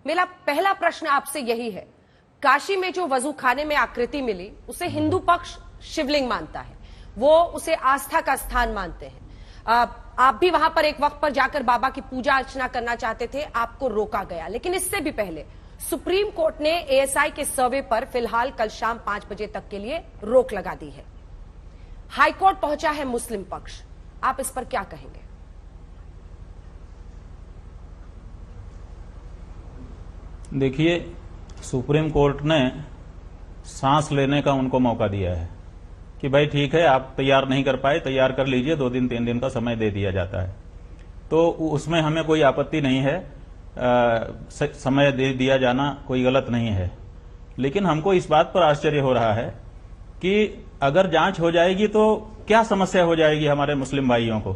मेरा पहला प्रश्न आपसे यही है, काशी में जो वजू खाने में आकृति मिली उसे हिंदू पक्ष शिवलिंग मानता है, वो उसे आस्था का स्थान मानते हैं। आप भी वहां पर एक वक्त पर जाकर बाबा की पूजा अर्चना करना चाहते थे, आपको रोका गया। लेकिन इससे भी पहले सुप्रीम कोर्ट ने एएसआई के सर्वे पर फिलहाल कल शाम 5 बजे तक के लिए रोक लगा दी है। हाईकोर्ट पहुंचा है मुस्लिम पक्ष, आप इस पर क्या कहेंगे? देखिए, सुप्रीम कोर्ट ने सांस लेने का उनको मौका दिया है कि भाई ठीक है, आप तैयार नहीं कर पाए, तैयार कर लीजिए, 2 दिन 3 दिन का समय दे दिया जाता है। तो उसमें हमें कोई आपत्ति नहीं है, समय दे दिया जाना कोई गलत नहीं है। लेकिन हमको इस बात पर आश्चर्य हो रहा है कि अगर जांच हो जाएगी तो क्या समस्या हो जाएगी हमारे मुस्लिम भाइयों को।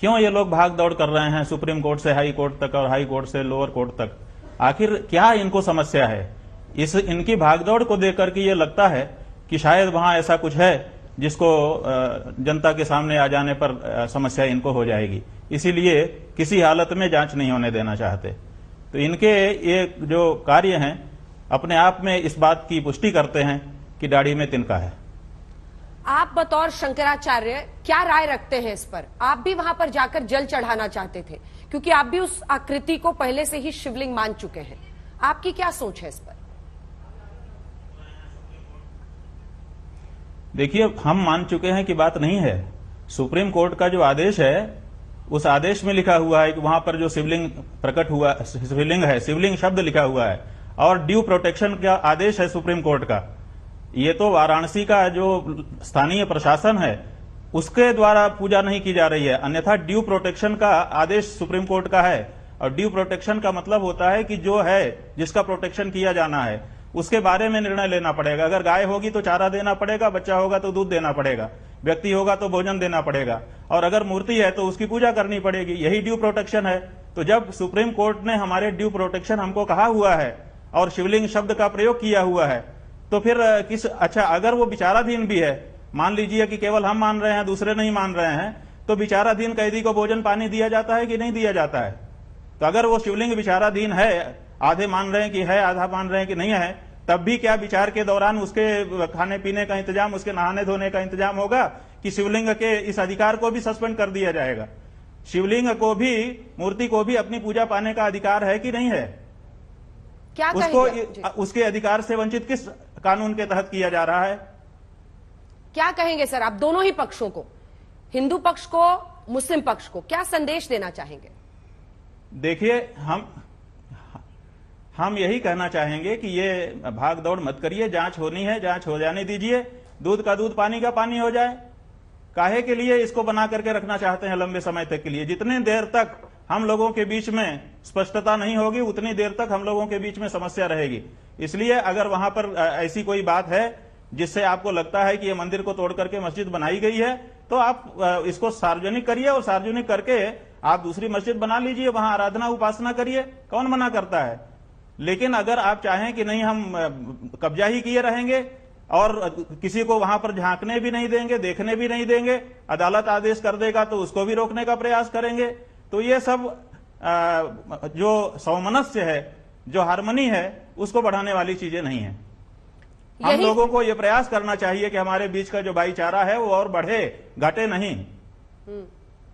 क्यों ये लोग भाग दौड़ कर रहे हैं सुप्रीम कोर्ट से हाई कोर्ट तक और हाई कोर्ट से लोअर कोर्ट तक? आखिर क्या इनको समस्या है? इनकी भागदौड़ को देखकर के ये लगता है कि शायद वहां ऐसा कुछ है जिसको जनता के सामने आ जाने पर समस्या इनको हो जाएगी, इसीलिए किसी हालत में जांच नहीं होने देना चाहते। तो इनके ये जो कार्य हैं अपने आप में इस बात की पुष्टि करते हैं कि दाढ़ी में तिनका है। आप बतौर शंकराचार्य क्या राय रखते हैं इस पर? आप भी वहां पर जाकर जल चढ़ाना चाहते थे, क्योंकि आप भी उस आकृति को पहले से ही शिवलिंग मान चुके हैं। आपकी क्या सोच है इस पर? देखिए, हम मान चुके हैं कि बात नहीं है। सुप्रीम कोर्ट का जो आदेश है, उस आदेश में लिखा हुआ है कि वहां पर जो शिवलिंग प्रकट हुआ, शिवलिंग है, शिवलिंग शब्द लिखा हुआ है और ड्यू प्रोटेक्शन का आदेश है सुप्रीम कोर्ट का। ये तो वाराणसी का जो स्थानीय प्रशासन है उसके द्वारा पूजा नहीं की जा रही है, अन्यथा ड्यू प्रोटेक्शन का आदेश सुप्रीम कोर्ट का है। और ड्यू प्रोटेक्शन का मतलब होता है कि जो है जिसका प्रोटेक्शन किया जाना है उसके बारे में निर्णय लेना पड़ेगा। अगर गाय होगी तो चारा देना पड़ेगा, बच्चा होगा तो दूध देना पड़ेगा, व्यक्ति होगा तो भोजन देना पड़ेगा, और अगर मूर्ति है तो उसकी पूजा करनी पड़ेगी। यही ड्यू प्रोटेक्शन है। तो जब सुप्रीम कोर्ट ने हमारे ड्यू प्रोटेक्शन हमको कहा हुआ है और शिवलिंग शब्द का प्रयोग किया हुआ है, तो फिर अच्छा, अगर वो विचाराधीन भी है, मान लीजिए कि केवल हम मान रहे हैं, दूसरे नहीं मान रहे हैं, तो विचाराधीन कैदी को भोजन पानी दिया जाता है कि नहीं दिया जाता है? तो अगर वो शिवलिंग विचाराधीन है, आधे मान रहे हैं कि है, आधा मान रहे हैं कि नहीं है, तब भी क्या विचार के दौरान उसके खाने पीने का इंतजाम, उसके नहाने धोने का इंतजाम होगा कि शिवलिंग के इस अधिकार को भी सस्पेंड कर दिया जाएगा? शिवलिंग को भी, मूर्ति को भी अपनी पूजा पाने का अधिकार है कि नहीं है? क्या उसको उसके अधिकार से वंचित किस कानून के तहत किया जा रहा है? क्या कहेंगे सर आप दोनों ही पक्षों को, हिंदू पक्ष को, मुस्लिम पक्ष को, क्या संदेश देना चाहेंगे? देखिए, हम यही कहना चाहेंगे कि ये भाग दौड़ मत करिए, जांच होनी है, जांच हो जाने दीजिए, दूध का दूध पानी का पानी हो जाए। काहे के लिए इसको बना करके रखना चाहते हैं लंबे समय तक के लिए? जितने देर तक हम लोगों के बीच में स्पष्टता नहीं होगी उतनी देर तक हम लोगों के बीच में समस्या रहेगी। इसलिए अगर वहां पर ऐसी कोई बात है जिससे आपको लगता है कि ये मंदिर को तोड़ करके मस्जिद बनाई गई है, तो आप इसको सार्वजनिक करिए और सार्वजनिक करके आप दूसरी मस्जिद बना लीजिए, वहां आराधना उपासना करिए, कौन मना करता है? लेकिन अगर आप चाहें कि नहीं, हम कब्जा ही किए रहेंगे और किसी को वहां पर झांकने भी नहीं देंगे, देखने भी नहीं देंगे, अदालत आदेश कर देगा तो उसको भी रोकने का प्रयास करेंगे, तो ये सब जो सौमनस्य है, जो हार्मनी है, उसको बढ़ाने वाली चीजें नहीं है। हम लोगों को ये प्रयास करना चाहिए कि हमारे बीच का जो भाईचारा है वो और बढ़े, घटे नहीं।